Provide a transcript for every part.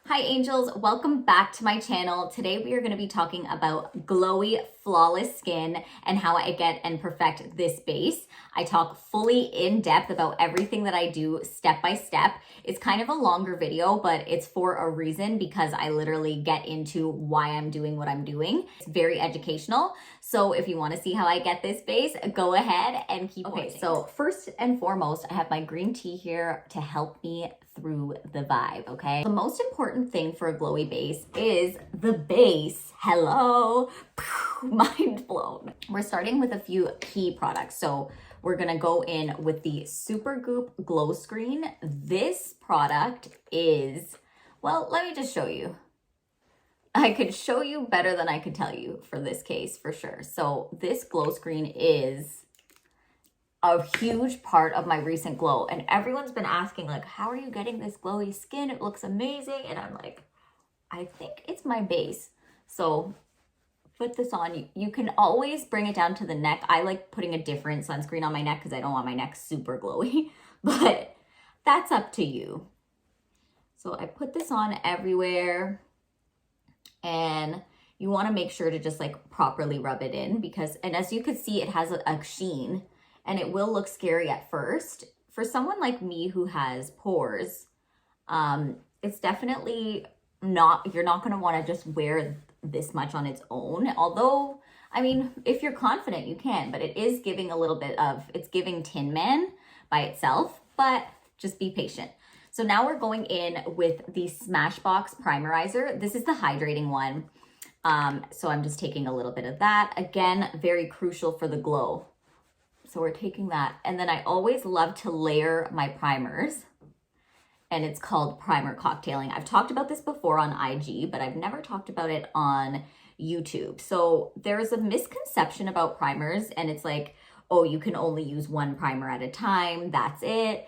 Hi angels, welcome back to my channel. Today we are going to be talking about glowy, flawless skin and how I get and perfect this base. I talk fully in depth about everything that I do step by step. It's kind of a longer video, but it's for a reason because I literally get into why I'm doing what I'm doing. It's very educational. So if you want to see how I get this base, go ahead and keep watching. So first and foremost, I have my green tea here to help me through the vibe, okay? The most important thing for a glowy base is the base. Hello, mind blown. We're starting with a few key products. So we're gonna go in with the Supergoop Glowscreen. This product is, well, let me just show you. I could show you better than I could tell you for this case, for sure. So this Glowscreen is a huge part of my recent glow, and everyone's been asking like, how are you getting this glowy skin? It looks amazing. And I'm like, I think it's my base. So put this on. You can always bring it down to the neck. I like putting a different sunscreen on my neck because I don't want my neck super glowy, but that's up to you. So I put this on everywhere, and you want to make sure to just like properly rub it in because, and as you can see, it has a sheen. And it will look scary at first. For someone like me who has pores, it's definitely not, you're not gonna wanna just wear this much on its own. Although, I mean, if you're confident, you can, but it is giving a little bit of, it's giving Tin Man by itself, but just be patient. So now we're going in with the Smashbox Primerizer. This is the hydrating one. So I'm just taking a little bit of that. Again, very crucial for the glow. So we're taking that. And then I always love to layer my primers. And it's called primer cocktailing. I've talked about this before on IG, but I've never talked about it on YouTube. So there's a misconception about primers, and it's like, oh, you can only use one primer at a time. That's it.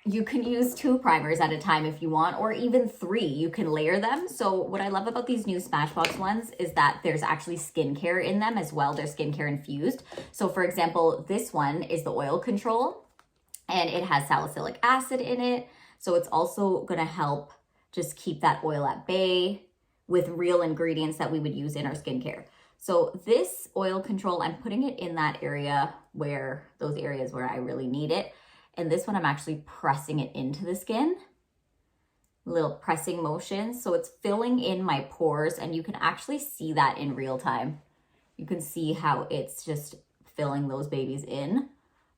You can use 2 primers at a time if you want, or even 3. You can layer them. So what I love about these new Smashbox ones is that there's actually skincare in them as well. They're skincare infused. So for example, this one is the oil control, and it has salicylic acid in it. So it's also gonna help just keep that oil at bay with real ingredients that we would use in our skincare. So this oil control, I'm putting it in that area where, those areas where I really need it. And this one, I'm actually pressing it into the skin, little pressing motions. So it's filling in my pores, and you can actually see that in real time. You can see how it's just filling those babies in,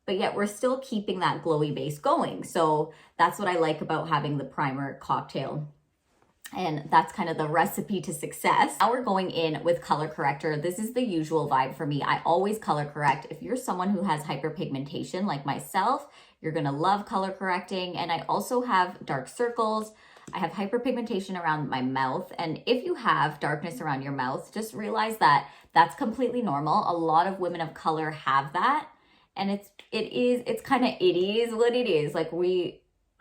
but yet we're still keeping that glowy base going. So that's what I like about having the primer cocktail. And that's kind of the recipe to success. Now we're going in with color corrector. This is the usual vibe for me. I always color correct. If you're someone who has hyperpigmentation like myself, you're gonna love color correcting. And I also have dark circles. I have hyperpigmentation around my mouth. And if you have darkness around your mouth, just realize that that's completely normal. A lot of women of color have that. And it is what it is. Like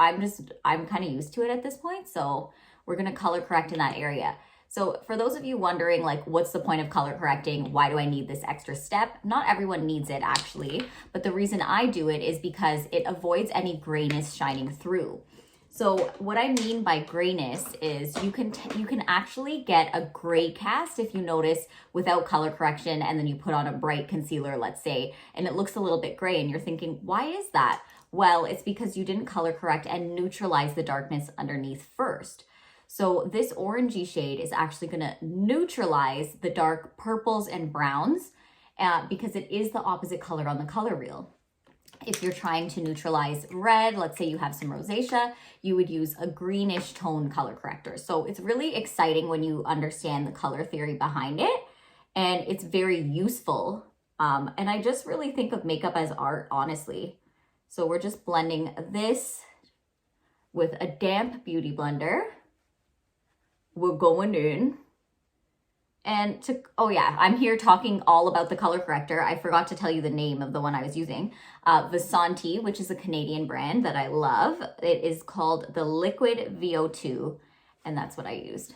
I'm kind of used to it at this point. So we're gonna color correct in that area. So for those of you wondering, like, what's the point of color correcting? Why do I need this extra step? Not everyone needs it actually, but the reason I do it is because it avoids any grayness shining through. So what I mean by grayness is you can actually get a gray cast if you notice without color correction, and then you put on a bright concealer, let's say, and it looks a little bit gray, and you're thinking, why is that? Well, it's because you didn't color correct and neutralize the darkness underneath first. So this orangey shade is actually gonna neutralize the dark purples and browns because it is the opposite color on the color wheel. If you're trying to neutralize red, let's say you have some rosacea, you would use a greenish tone color corrector. So it's really exciting when you understand the color theory behind it, and it's very useful. And I just really think of makeup as art, honestly. So we're just blending this with a damp beauty blender. We're going in. And oh yeah, I'm here talking all about the color corrector. I forgot to tell you the name of the one I was using. Vasanti, which is a Canadian brand that I love. It is called the Liquid VO2, and that's what I used.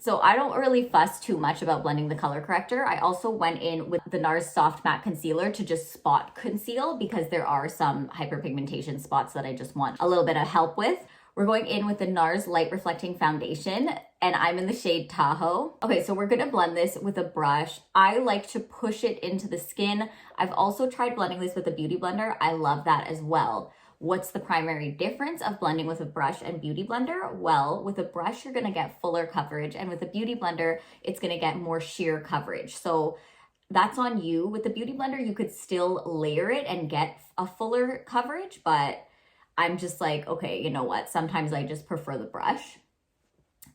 So I don't really fuss too much about blending the color corrector. I also went in with the NARS Soft Matte Concealer to just spot conceal because there are some hyperpigmentation spots that I just want a little bit of help with. We're going in with the NARS Light Reflecting Foundation, and I'm in the shade Tahoe. Okay, so we're gonna blend this with a brush. I like to push it into the skin. I've also tried blending this with a beauty blender. I love that as well. What's the primary difference of blending with a brush and beauty blender? Well, with a brush, you're gonna get fuller coverage, and with a beauty blender, it's gonna get more sheer coverage. So that's on you. With the beauty blender, you could still layer it and get a fuller coverage, but I'm just like, okay, you know what? Sometimes I just prefer the brush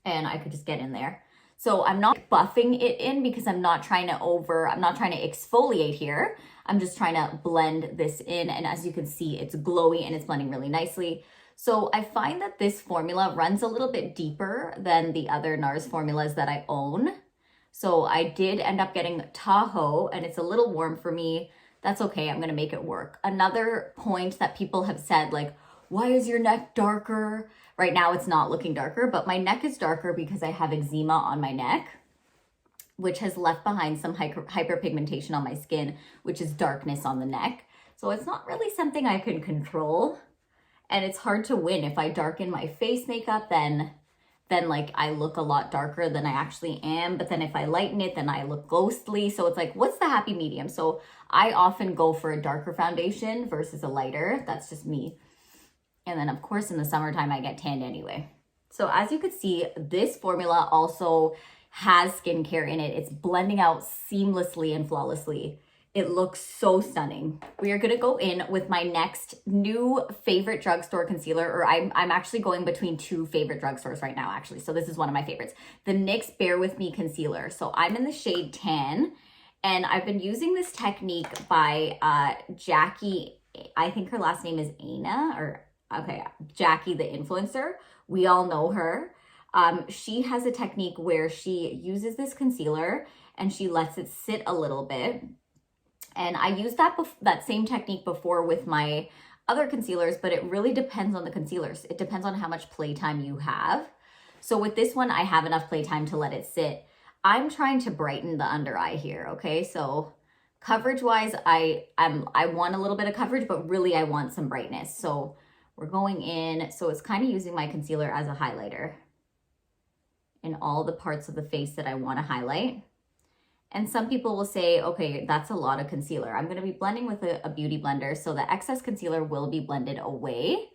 and I could just get in there. So I'm not buffing it in because I'm not trying to exfoliate here. I'm just trying to blend this in. And as you can see, it's glowy and it's blending really nicely. So I find that this formula runs a little bit deeper than the other NARS formulas that I own. So I did end up getting Tahoe, and it's a little warm for me. That's okay, I'm gonna make it work. Another point that people have said, like, why is your neck darker? Right now it's not looking darker, but my neck is darker because I have eczema on my neck, which has left behind some hyperpigmentation on my skin, which is darkness on the neck. So it's not really something I can control. And it's hard to win. If I darken my face makeup, then like I look a lot darker than I actually am. But then if I lighten it, then I look ghostly. So it's like, what's the happy medium? So I often go for a darker foundation versus a lighter. That's just me. And then of course in the summertime, I get tanned anyway. So as you can see, this formula also has skincare in it. It's blending out seamlessly and flawlessly. It looks so stunning. We are gonna go in with my next new favorite drugstore concealer, or I'm actually going between two favorite drugstores right now, actually. So this is one of my favorites. The NYX Bear With Me Concealer. So I'm in the shade Tan, and I've been using this technique by Jackie, I think her last name is Aina, or okay, Jackie the influencer. We all know her. She has a technique where she uses this concealer and she lets it sit a little bit. And I used that same technique before with my other concealers, but it really depends on the concealers. It depends on how much playtime you have. So with this one, I have enough playtime to let it sit. I'm trying to brighten the under eye here, okay? So coverage-wise, I want a little bit of coverage, but really I want some brightness. So we're going in, so it's kind of using my concealer as a highlighter in all the parts of the face that I want to highlight. And some people will say, okay, that's a lot of concealer. I'm gonna be blending with a beauty blender, so the excess concealer will be blended away.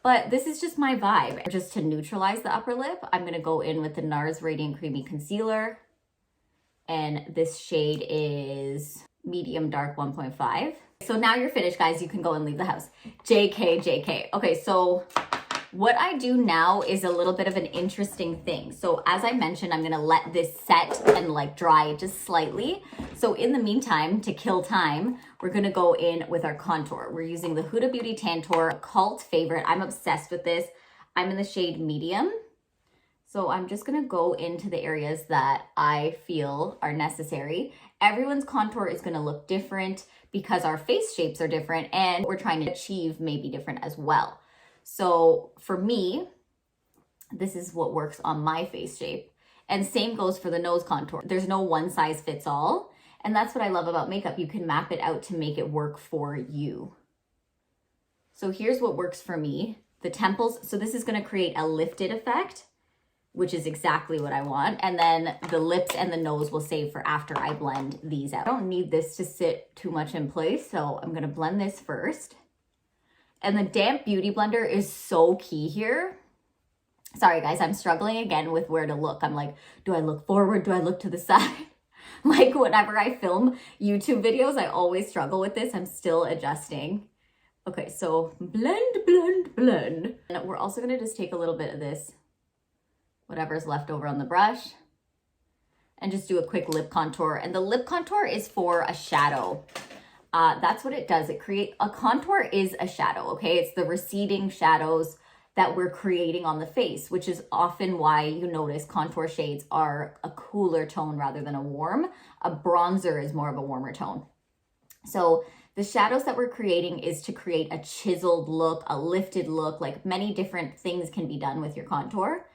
But this is just my vibe. Just to neutralize the upper lip, I'm gonna go in with the NARS Radiant Creamy Concealer. And this shade is Medium Dark 1.5. So now you're finished, guys. You can go and leave the house. JK, JK. Okay, so what I do now is a little bit of an interesting thing. So as I mentioned, I'm gonna let this set and like dry just slightly. So in the meantime, to kill time, we're gonna go in with our contour. We're using the Huda Beauty Tantour, a cult favorite. I'm obsessed with this. I'm in the shade Medium. So I'm just gonna go into the areas that I feel are necessary. Everyone's contour is gonna look different because our face shapes are different and what we're trying to achieve may be different as well. So for me, this is what works on my face shape. And same goes for the nose contour. There's no one size fits all. And that's what I love about makeup. You can map it out to make it work for you. So here's what works for me. The temples, so this is gonna create a lifted effect, which is exactly what I want. And then the lips and the nose will save for after I blend these out. I don't need this to sit too much in place, so I'm gonna blend this first. And the damp beauty blender is so key here. Sorry guys, I'm struggling again with where to look. I'm like, do I look forward? Do I look to the side? Like whenever I film YouTube videos, I always struggle with this. I'm still adjusting. Okay, so blend, blend, blend. And we're also gonna just take a little bit of this, whatever's left over on the brush, and just do a quick lip contour. And the lip contour is for a shadow. That's what it does. A contour is a shadow, okay? It's the receding shadows that we're creating on the face, which is often why you notice contour shades are a cooler tone rather than a warm. A bronzer is more of a warmer tone. So the shadows that we're creating is to create a chiseled look, a lifted look, like many different things can be done with your contour.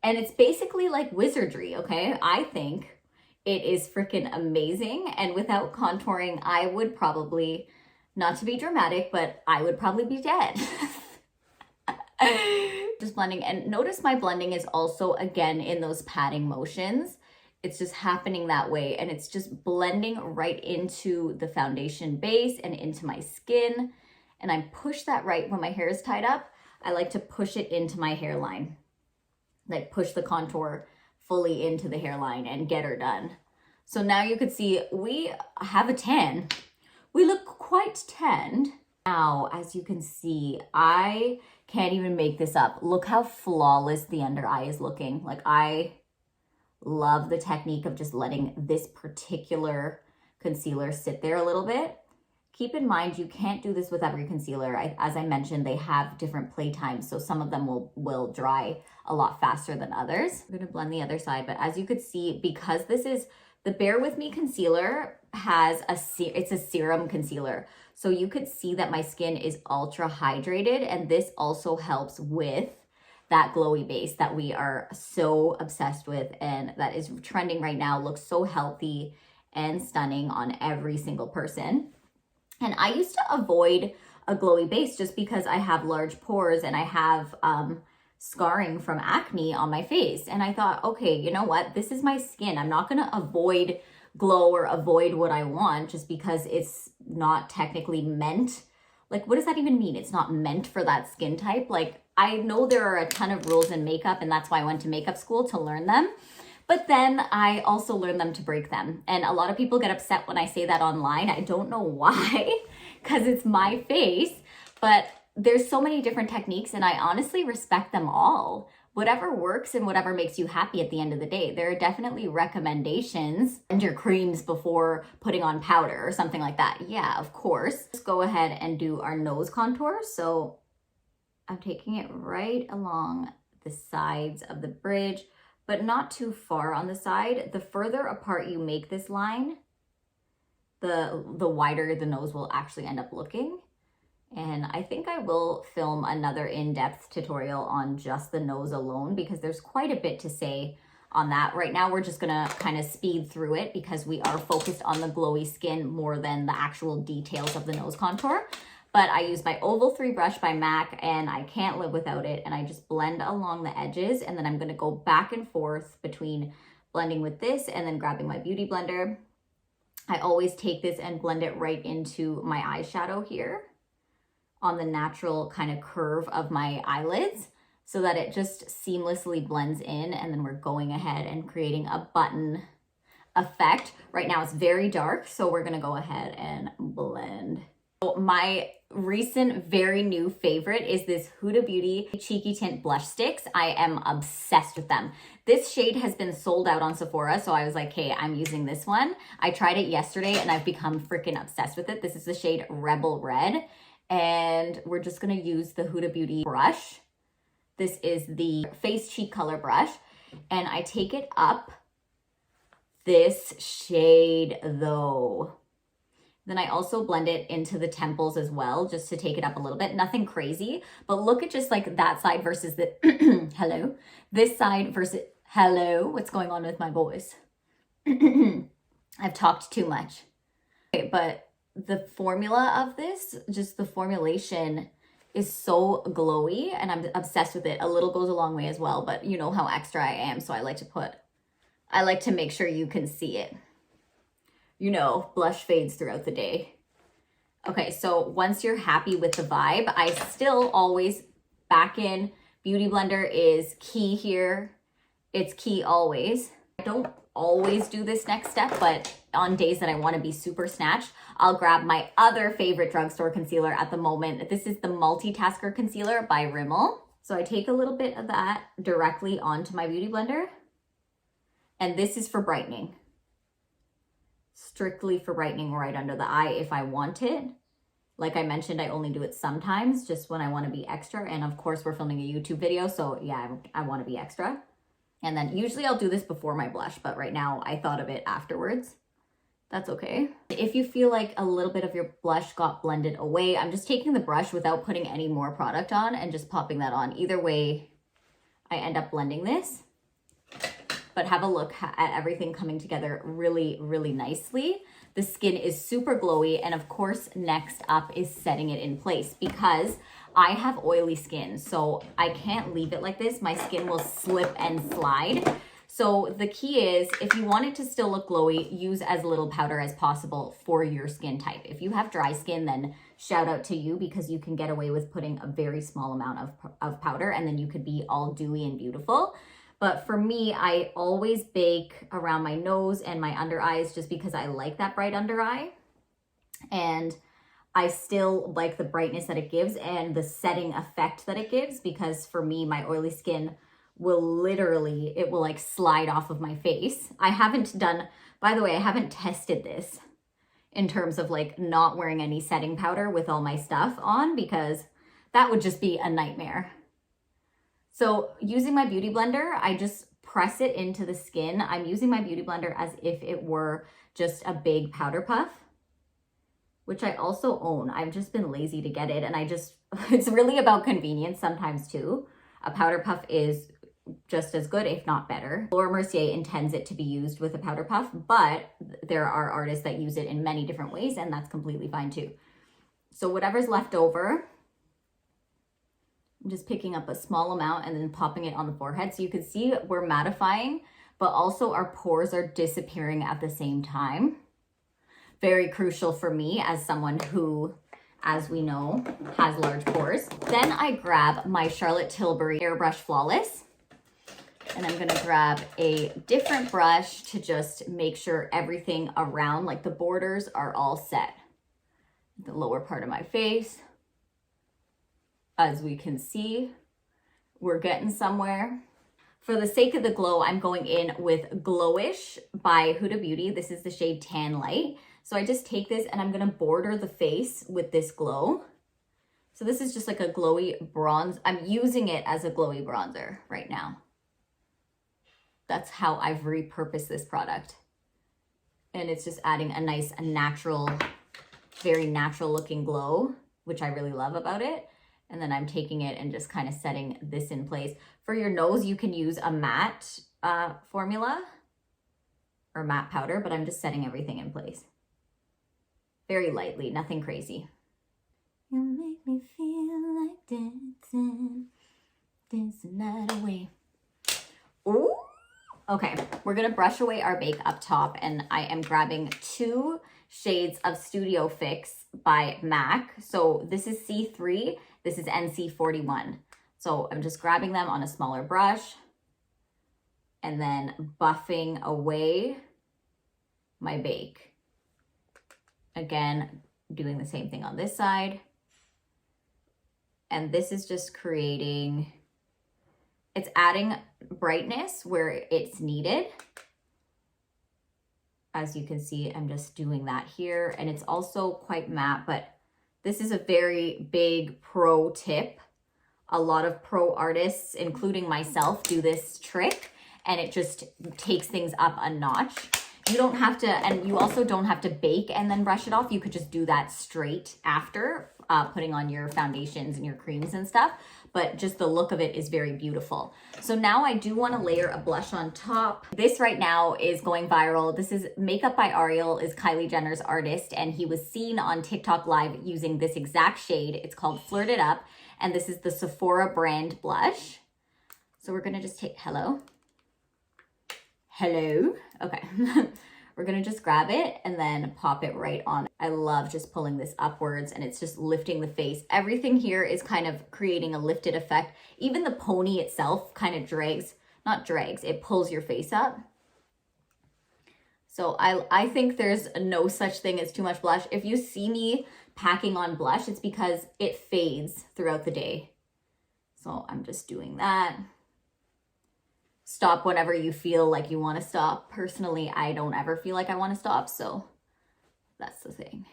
And it's basically like wizardry, okay? I think it is freaking amazing. And without contouring, I would probably, not to be dramatic, but I would probably be dead. Just blending, and notice my blending is also again in those patting motions. It's just happening that way, and it's just blending right into the foundation base and into my skin. And I push that right when my hair is tied up. I like to push it into my hairline, like push the contour fully into the hairline and get her done. So now you could see we have a tan. We look quite tanned. Now, as you can see, I can't even make this up. Look how flawless the under eye is looking. Like, I love the technique of just letting this particular concealer sit there a little bit. Keep in mind, you can't do this with every concealer. As I mentioned, they have different play times, so some of them will dry a lot faster than others. I'm gonna blend the other side, but as you could see, because this is the Bare With Me concealer, it's a serum concealer. So you could see that my skin is ultra hydrated, and this also helps with that glowy base that we are so obsessed with and that is trending right now. Looks so healthy and stunning on every single person. And I used to avoid a glowy base just because I have large pores and I have scarring from acne on my face. And I thought, okay, you know what? This is my skin. I'm not gonna avoid glow or avoid what I want just because it's not technically meant. Like, what does that even mean? It's not meant for that skin type. Like, I know there are a ton of rules in makeup, and that's why I went to makeup school to learn them. But then I also learned them to break them. And a lot of people get upset when I say that online. I don't know why, because it's my face. But there's so many different techniques, and I honestly respect them all. Whatever works and whatever makes you happy at the end of the day. There are definitely recommendations and your creams before putting on powder or something like that. Yeah, of course. Let's go ahead and do our nose contour. So I'm taking it right along the sides of the bridge, but not too far on the side. The further apart you make this line, the wider the nose will actually end up looking. And I think I will film another in-depth tutorial on just the nose alone because there's quite a bit to say on that. Right now, we're just gonna kind of speed through it because we are focused on the glowy skin more than the actual details of the nose contour. But I use my Oval 3 brush by MAC and I can't live without it. And I just blend along the edges, and then I'm gonna go back and forth between blending with this and then grabbing my beauty blender. I always take this and blend it right into my eyeshadow here on the natural kind of curve of my eyelids so that it just seamlessly blends in, and then we're going ahead and creating a button effect. Right now it's very dark, so we're gonna go ahead and blend. So my recent very new favorite is this Huda Beauty Cheeky Tint blush sticks. I am obsessed with them. This shade has been sold out on Sephora, so I was like, hey, I'm using this one. I tried it yesterday and I've become freaking obsessed with it. This is the shade Rebel Red. And we're just gonna use the Huda Beauty brush. This is the Face Cheek Color brush. And I take it up this shade though. Then I also blend it into the temples as well, just to take it up a little bit. Nothing crazy, but look at just like that side versus the, hello. This side versus, hello, what's going on with my voice? I've talked too much. Okay, but the formula of this, just the formulation is so glowy and I'm obsessed with it. A little goes a long way as well, but you know how extra I am. So I like to make sure you can see it. You know, blush fades throughout the day. Okay, so once you're happy with the vibe, I still always back in. Beauty blender is key here. It's key always. I don't always do this next step, but on days that I want to be super snatched, I'll grab my other favorite drugstore concealer at the moment. This is the Multitasker Concealer by Rimmel. So I take a little bit of that directly onto my beauty blender. And this is for brightening. Strictly for brightening right under the eye if I want it. Like I mentioned, I only do it sometimes, just when I want to be extra. And of course, we're filming a YouTube video, so yeah, I want to be extra. And then usually I'll do this before my blush, but right now I thought of it afterwards. That's okay. If you feel like a little bit of your blush got blended away, I'm just taking the brush without putting any more product on and just popping that on. Either way, I end up blending this. But have a look at everything coming together really, really nicely. The skin is super glowy. And of course, next up is setting it in place because I have oily skin, so I can't leave it like this. My skin will slip and slide. So the key is, if you want it to still look glowy, use as little powder as possible for your skin type. If you have dry skin, then shout out to you, because you can get away with putting a very small amount of powder, and then you could be all dewy and beautiful. But for me, I always bake around my nose and my under eyes, just because I like that bright under eye. And I still like the brightness that it gives and the setting effect that it gives, because for me, my oily skin will literally, it will like slide off of my face. I haven't done, by the way, I haven't tested this in terms of like not wearing any setting powder with all my stuff on, because that would just be a nightmare. So using my beauty blender, I just press it into the skin. I'm using my beauty blender as if it were just a big powder puff, which I also own. I've just been lazy to get it, and it's really about convenience sometimes too. A powder puff is just as good, if not better. Laura Mercier intends it to be used with a powder puff, but there are artists that use it in many different ways, and that's completely fine too. So whatever's left over, I'm just picking up a small amount and then popping it on the forehead. So you can see we're mattifying, but also our pores are disappearing at the same time. Very crucial for me as someone who, as we know, has large pores. Then I grab my Charlotte Tilbury Airbrush Flawless, and I'm gonna grab a different brush to just make sure everything around, like the borders, are all set. The lower part of my face, as we can see, we're getting somewhere. For the sake of the glow, I'm going in with GloWish by Huda Beauty. This is the shade Tan Light. So I just take this and I'm gonna border the face with this glow. So this is just like a glowy bronze. I'm using it as a glowy bronzer right now. That's how I've repurposed this product. And it's just adding a nice, natural, very natural looking glow, which I really love about it. And then I'm taking it and just kind of setting this in place. For your nose, you can use a matte formula or matte powder, but I'm just setting everything in place. Very lightly, nothing crazy. You make me feel like dancing the night away. Ooh. Okay, we're gonna brush away our bake up top, and I am grabbing 2 shades of Studio Fix by MAC. So this is C3, this is NC41. So I'm just grabbing them on a smaller brush and then buffing away my bake. Again, doing the same thing on this side. And this is just creating, it's adding brightness where it's needed. As you can see, I'm just doing that here. And it's also quite matte, but this is a very big pro tip. A lot of pro artists, including myself, do this trick, and it just takes things up a notch. You don't have to, and you also don't have to bake and then brush it off. You could just do that straight after putting on your foundations and your creams and stuff, but just the look of it is very beautiful. So now I do want to layer a blush on top. This right now is going viral. This is Makeup by Ariel, is Kylie Jenner's artist, and he was seen on TikTok Live using this exact shade. It's called Flirt It Up, and this is the Sephora brand blush. So we're gonna just take, hello. Okay. We're gonna just grab it and then pop it right on. I love just pulling this upwards, and it's just lifting the face. Everything here is kind of creating a lifted effect. Even the pony itself kind of drags, not drags, it pulls your face up. So I think there's no such thing as too much blush. If you see me packing on blush, it's because it fades throughout the day. So I'm just doing that. Stop whenever you feel like you want to stop. Personally, I don't ever feel like I want to stop, so that's the thing.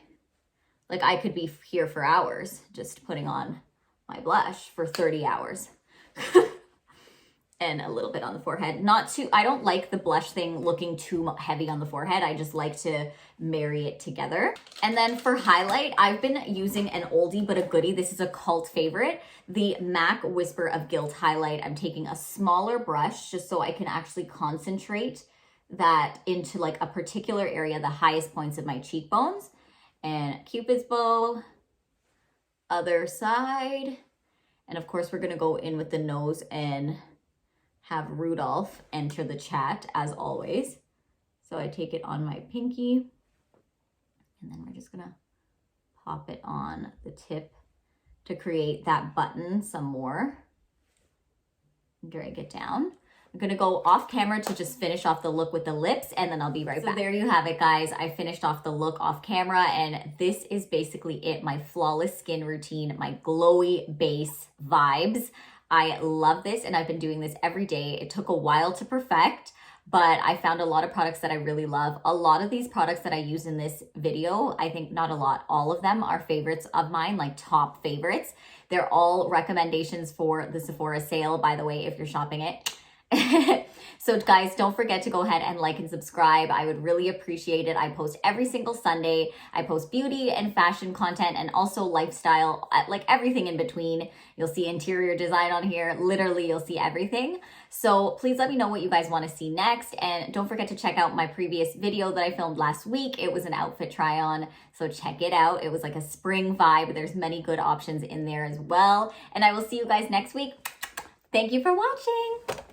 Like, I could be here for hours just putting on my blush for 30 hours. And a little bit on the forehead. Not too, I don't like the blush thing looking too heavy on the forehead. I just like to marry it together. And then for highlight, I've been using an oldie but a goodie. This is a cult favorite, the MAC Whisper of Guilt highlight. I'm taking a smaller brush just so I can actually concentrate that into like a particular area, the highest points of my cheekbones. And Cupid's bow, other side. And of course, we're gonna go in with the nose and have Rudolph enter the chat as always. So I take it on my pinky, and then we're just gonna pop it on the tip to create that button some more. Drag it down. I'm gonna go off camera to just finish off the look with the lips, and then I'll be right back. So there you have it, guys. I finished off the look off camera, and this is basically it, my flawless skin routine, my glowy base vibes. I love this, and I've been doing this every day. It took a while to perfect, but I found a lot of products that I really love. A lot of these products that I use in this video, I think not a lot, all of them are favorites of mine, like top favorites. They're all recommendations for the Sephora sale, by the way, if you're shopping it. So guys, don't forget to go ahead and like and subscribe. I would really appreciate it. I post every single Sunday. I post beauty and fashion content and also lifestyle, like everything in between. You'll see interior design on here. Literally, you'll see everything. So please let me know what you guys want to see next. And don't forget to check out my previous video that I filmed last week. It was an outfit try on. So check it out. It was like a spring vibe. There's many good options in there as well. And I will see you guys next week. Thank you for watching.